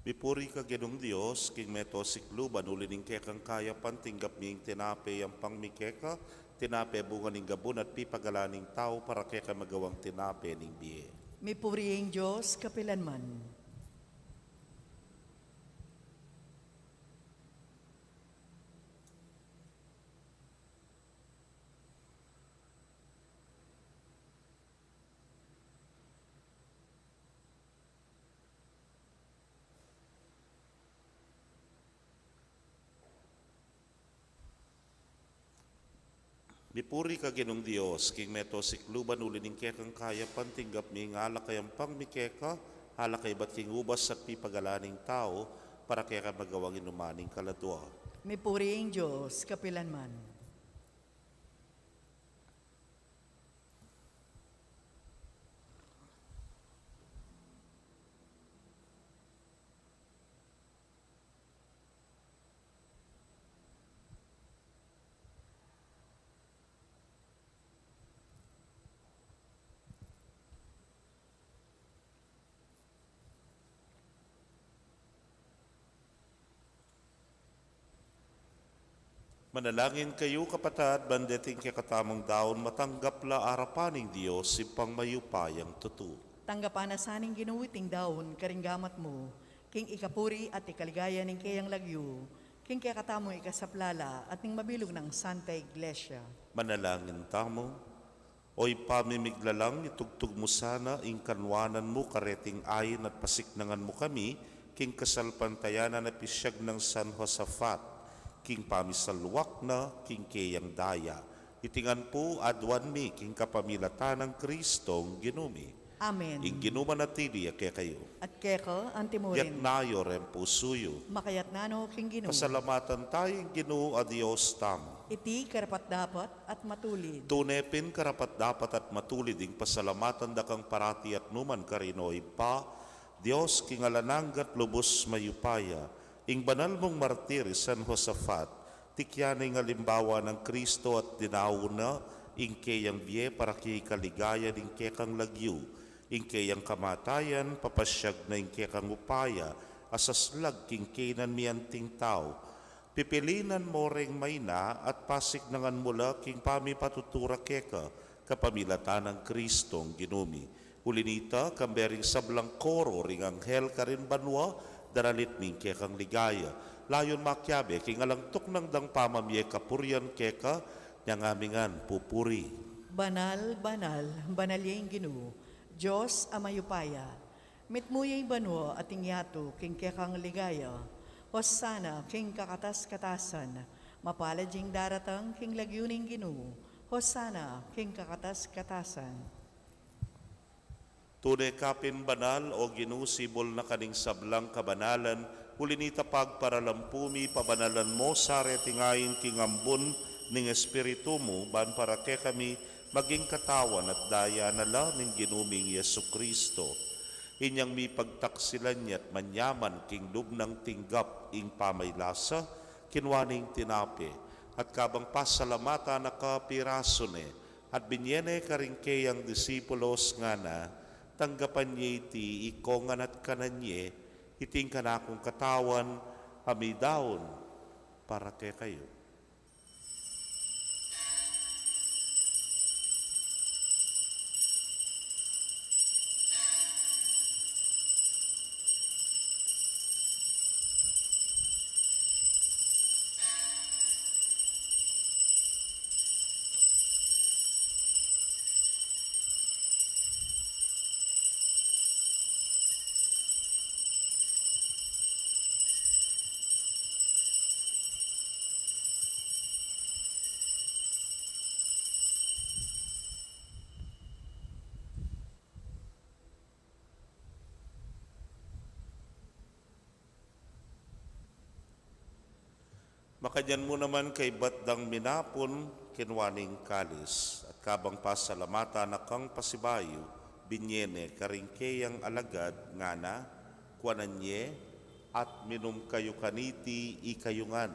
Mipuri ka Ginong Dios, king meto siklo, banulining kekang kaya pantinggap ming tinape ang pangmikeka, tinape bunga ning gabon at pipagalaning tao para keka magawang tinape ning biye. Mi puriing Diyos, kapilanman. Mipuri ka Ginong Dios, king meto sikluban ulining kekang kaya pantinggap mi ngala kayang pangmikeka, hala kay bat king ubas at pipagalaning tao, para kaya magawang inumaning kaladwa. Mi puriing Diyos, kapilanman. Manalangin kayo kapatad, bandeting kakatamang daon, matanggap la arapaning Diyos, simpang mayupayang tutu. Tanggapan na saning ginuwiting daon, karinggamat mo, king ikapuri at ikaligaya ning kayang lagyo, king kakatamo ikasaplala at ning mabilog ng Santa Iglesia. Manalangin tamo, oy pamimiglalang itugtog mo sana, ing kanwanan mo, kareting ayin at pasiknangan mo kami, king kasalpantayanan na pisyag ng San Josafat, king pamisalwak na, king kayang daya. Itingan po adwan mi, king kapamilatan ng Kristong ginumi. Amen. Ing ginuman natili kaya kayo. At keko, Yak antimurin, nayo ren pusuyo. makayat nano king ginu. Pasalamatan tayong Ginoo a Dios tamo. Iti karapat dapat at matulid. Tunepin karapat dapat at matulid ing pasalamatan da kang parati at numan karinoy pa, Dios kingalananggat lubos mayupaya, ing banal mong martir San Josafat, tikyanay nga limbawa ng Kristo at dinauna, ingke yang biye para ki kaligaya ingke kang lagyu, ingke yang kamatayan papasyag na ingke kang upaya, asaslag kingkenan mianting tao. Pipilinan mo ring mayna at pasik nangan mula king pami patutura keka, kapamilatan ng Kristong ginumi. Ulinita, kambering sablang koro ring anghel karin banwa, daralit mingke kang ligaya. Layon makyabe, king alangtok ng dang pamamye kapuryan keka, nyangamingan pupuri. Banal, banal, banal yung Ginoo, Diyos amayupaya. Mitmuyay banwa ating yato, king kekang ligaya. Hosanna, king kakatas-katasan. Mapalad yung daratang, king lagyuning Ginoo. Hosanna, king kakatas-katasan. Tunay kapin banal o ginusibol na kaning sablang kabanalan, hulinita pagparalampumi pabanalan mo sa retingayin kingambun ning espiritu mo, ban para ke kami maging katawan at daya nala ning ginuming Yesu Kristo. Inyang mi pagtaksilan niya't manyaman king lubnang tinggap ing pamaylasa, kinwaning tinape, at kabang pasalamata na kapirasone, at binyene karingke ang disipulos nga na, tanggapan niya iti ikongan at kananye, iting kanakong katawan, amidaon para kay kayo. Makadyan mo naman kay Batdang Minapon, kinwaning kalis, at kabang pasalamata na kang pasibayo, binyene karingkeyang alagad nga na, kuananye, at minum kayo kaniti ikayungan,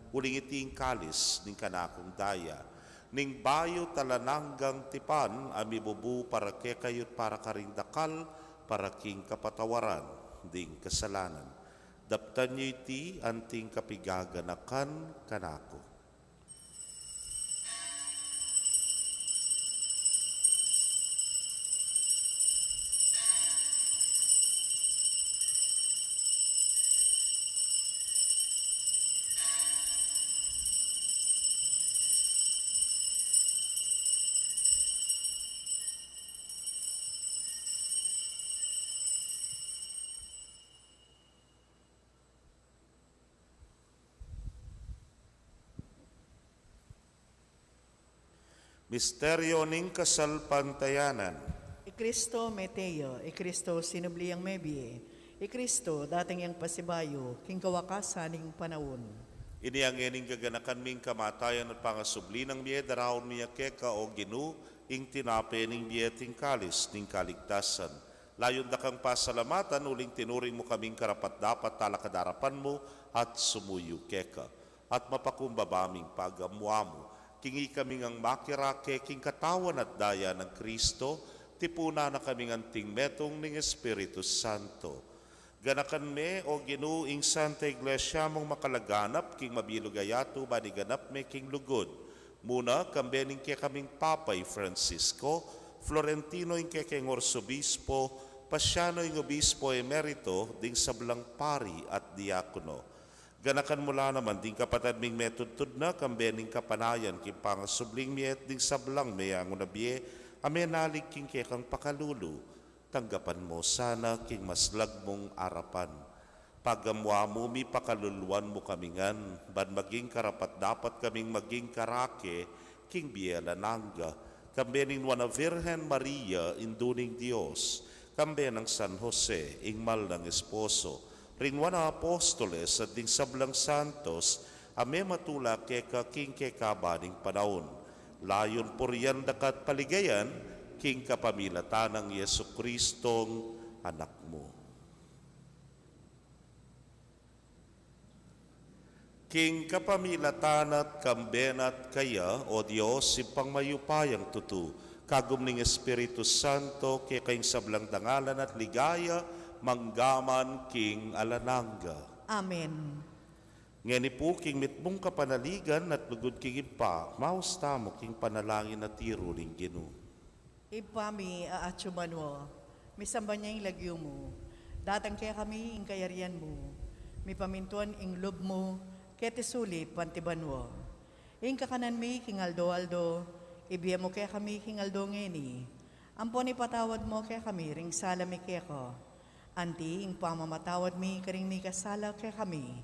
uling iting kalis ning kanakong daya, ning bayo talananggang tipan, amibubu para ke kayot para karindakal, para king kapatawaran, ding kasalanan. Daptan niyo iti anting kapigaganakan kanako. Misteryo ning kasalpantayanan. Ikristo meteo, Ikristo sinubliang mebie, Ikristo dating yang pasibayo, king kawakasan ning panahon. Ini ang ining gaganakan ming kamatayan at pangasubli ng miye darahon miya keka o ginu, ing tinape ning miye ting kalis ning kaligtasan. Layon da kang pasalamatan, uling tinuring mo kaming karapat dapat talakadarapan mo at sumuyo keka. At mapakumbabaming pagamuamo. Kingi kaming ang makirake king katawan at daya ng Kristo, tipuna na kaming anting metong ning Espiritu Santo. Ganakan me o ginuing Santa Iglesia mong makalaganap king mabilugayato baniganap me king lugod. Muna kambening ke kaming Papay Francisco, Florentino ing kekeng Orsobispo, Pasyano ing Obispo Emerito, ding sablang pari at diakono. Ganakan mula naman ding kapatad ming metudtud na kambening kapanayan king pangasubling miet ding sablang mayang unabye, amenalig king kekang pakalulu. Tanggapan mo sana king maslag mong arapan. Pagamwa mo mi pakaluluan mo kamingan, ban maging karapat dapat kaming maging karake, king bielananga, kambening wana Virgen Maria, induning Dios, kambenang San Jose, ingmal ng esposo, rinwana apostoles at ding sablang santos, ame matula keka king kekabaning panahon. Layon puriyan dakat paligayan, king kapamilatan ng Yesu Kristong anak mo. King kapamilatanat kambenat kaya, o Diyos, simpang mayupayang tutu, kagum ning Espiritu Santo, kaya kayong sablang dangalan at ligaya, manggaman king alanangga. Amen. Ngeni po king mitmong kapanaligan at lugod king ipa, mausta mo king panalangin at tiro ning Ginoo. Ipami aatsuman mo, misamba niya yung lagyo mo, datang kaya kami ing kayarian mo, mi pamintuan ing lob mo, kaya tisuli pantiban mo. Ing kakanan mi kingaldo-aldo, ibiya mo kaya kami kingaldo ngeni, ampon ipatawad mo kaya kami ring sala mi kaya ko, anti ing pamamatawad mi karing mi kasala kaya kami,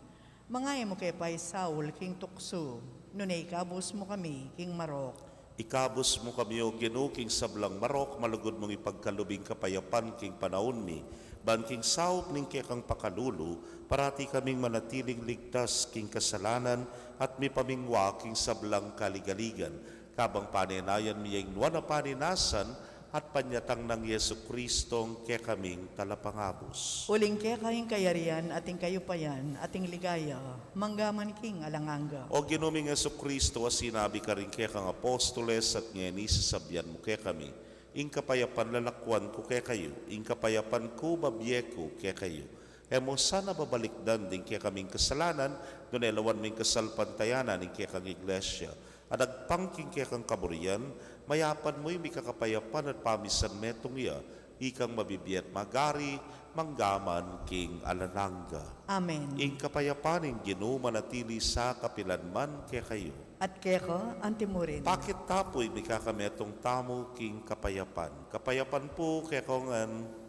mga mo kaya pa'y Saul king tukso, nunay kabus mo kami king marok. Ikabos mo kami o Ginoo king sablang marok, malugod mong ipagkalubing kapayapan king panahon mi, ban king saop ning kekang pakalulu, parati kaming manatiling ligtas king kasalanan at mi pamingwa king sablang kaligaligan. Kabang paninayan mi yung na paninasan at panyatang ng Yesu Kristong kaya kaming talapangabos. Uling kaya kayong kayarian, ating kayupayan, ating ligaya, manggaman king alanganga. O ginuming Yesu Kristo, sinabi ka rin kaya kang apostoles at ngeni sasabyan mo kaya kami. Ing kapayapan lalakwan ko kaya kayo, ing kapayapan ko babiyeko kaya kayo. Emo sana babalikdan din kaya kaming kasalanan, doon elawan ming kasalpantayanan ing kaya kang iglesia. At agpangking kaya kang kaburian, mayapan mo'y may kakapayapan at pamisan metong iya, ikang mabibiyat magari, manggaman king alanangga. Amen. Ing kapayapan ing Ginoo manatili sa kapilanman kaya kayo. At kaya ko, antimurin. Bakit tapoy may kakametong tamo king kapayapan? Kapayapan po kaya kongan.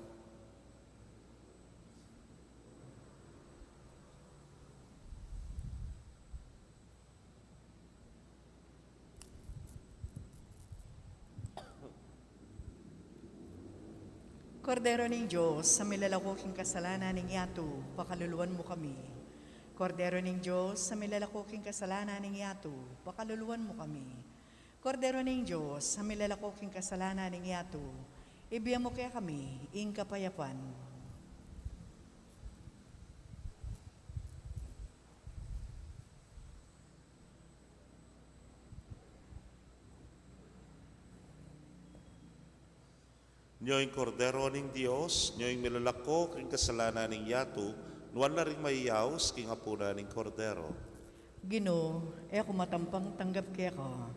Kordero ng Diyos, sa milalakoking kasalanan ng yato, pakaluluwan mo kami. Kordero ng Diyos, sa milalakoking kasalanan ng yato, pakaluluwan mo kami. Kordero ng Diyos, sa milalakoking kasalanan ng yato, ibiyan mo kaya kami, ing kapayapan. Nyo'y kordero ning Dios, nyo'y milalako king kasalanan ning yato, nuwan na rin maiyaos king apuna ning kordero. Gino, ako matampang tanggap kaya ko.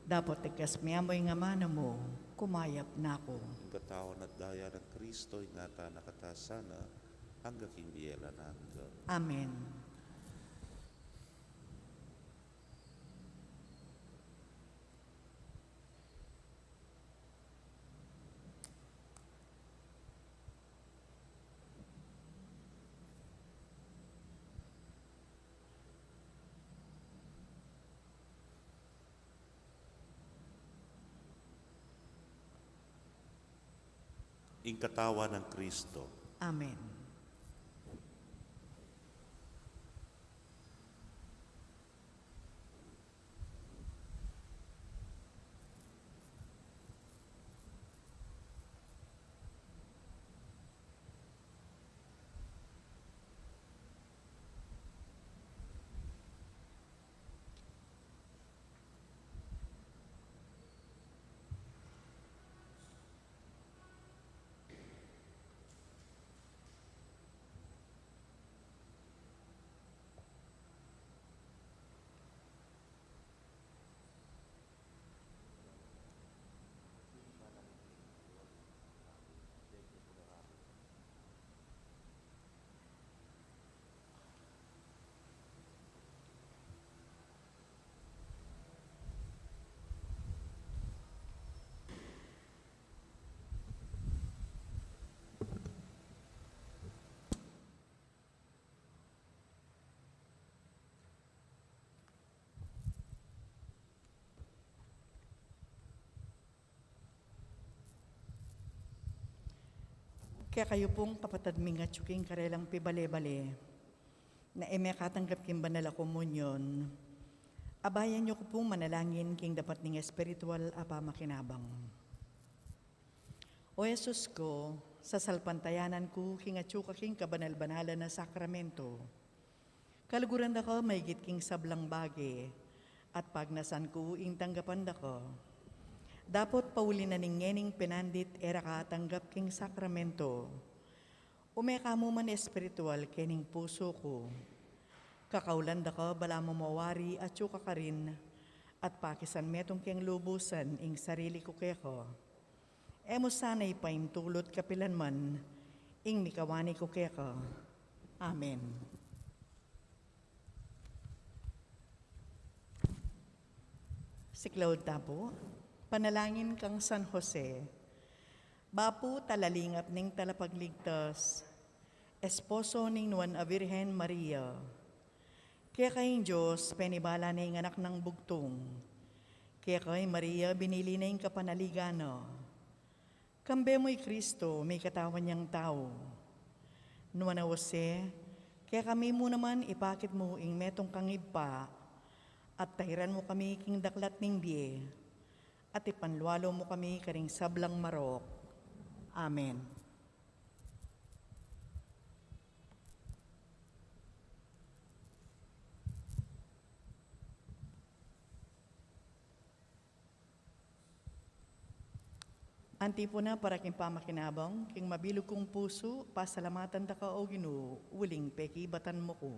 Dapat ikas miyamoy nga mana mo, kumayap na ako. Ang katawan at daya ng Kristo, ingata nakatasana, hanggang king biyela na hanggang. Amen. Ing katawan ng Kristo. Amen. Kaya kayo pong kapatad mi nga tsuking karelang pibale-bale, na eme katanggap king banala komunyon, abayan nyo ko pong manalangin king dapat ning espiritual apa makinabang. O Jesus ko, sa salpantayanan ko king atsuka king kabanal-banalan na sakramento, Kaluguran da ko, may king sablang bagi, at pagnasan ko, ing tanggapan da ko. Dapat pauli na ningening pinandit, era ka tanggap king sakramento. Umeka mo man espiritual, kening puso ko. Kakaulan da ko, bala mo mawari at yuka ka rin, at pakisan metong keng lubusan, ing sarili ko keko. Emo sana'y paintulot kapilan man, ing mikawani ko keko. Amen. Siklaud tapo, panalangin kang San Jose. Bapu talalingap ning talapagligtas, esposo ning Nuan a Virgen Maria. Kaya kayong Diyos, penibala na yung anak ng bugtong. Kaya kay Maria, binili na yung kapanaligano. Kambe mo'y Kristo, may katawan niyang tao. Nuan a Jose, kaya kami mo naman ipakit mo ing metong kangibpa, at tahiran mo kami king daklat ning biye, at ipanlualo mo kami karing sablang marok. Amen. Antipona para king pamakinabang, king mabilog kong puso, pasalamatan da ka o Ginoo, uling peki batan mo ko.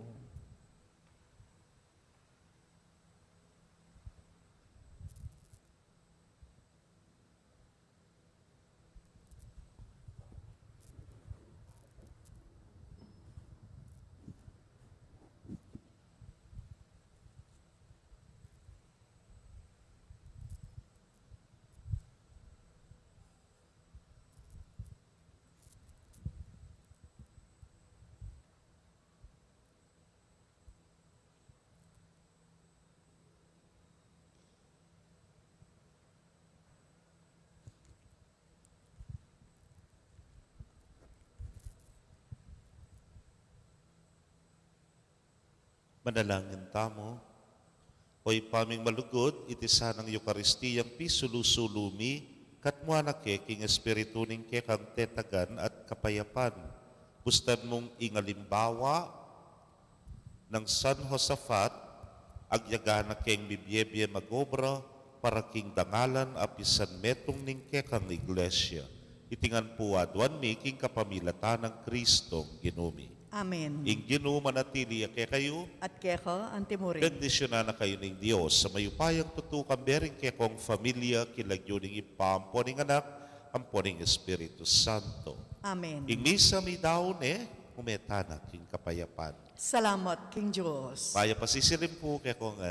Manalangin tamo. Hoy paming malugod, iti sanang Eukaristiyang pisulusulumi, katmuanake king espiritu ning kekang tetagan at kapayapan. Bustan mong ingalimbawa ng San Josafat, agyagana keng bibyebye magobra, para king dangalan apisan metong ning kekang iglesia. Itingan puadwan mi king kapamilatan ng Kristong ginumi. Amen. Ing Ginoo manatili kay kayo, At keko, antimurin. bendisyonan na kayo ng Diyos sa mayupayang tutukan bering kay kong familia, kilagyo ning ipampo ning anak, ampo ning Espiritu Santo. Amen. Ing misa mi daon umetana king kapayapan. Salamat, King Diyos. Paya pasisilim po kay kong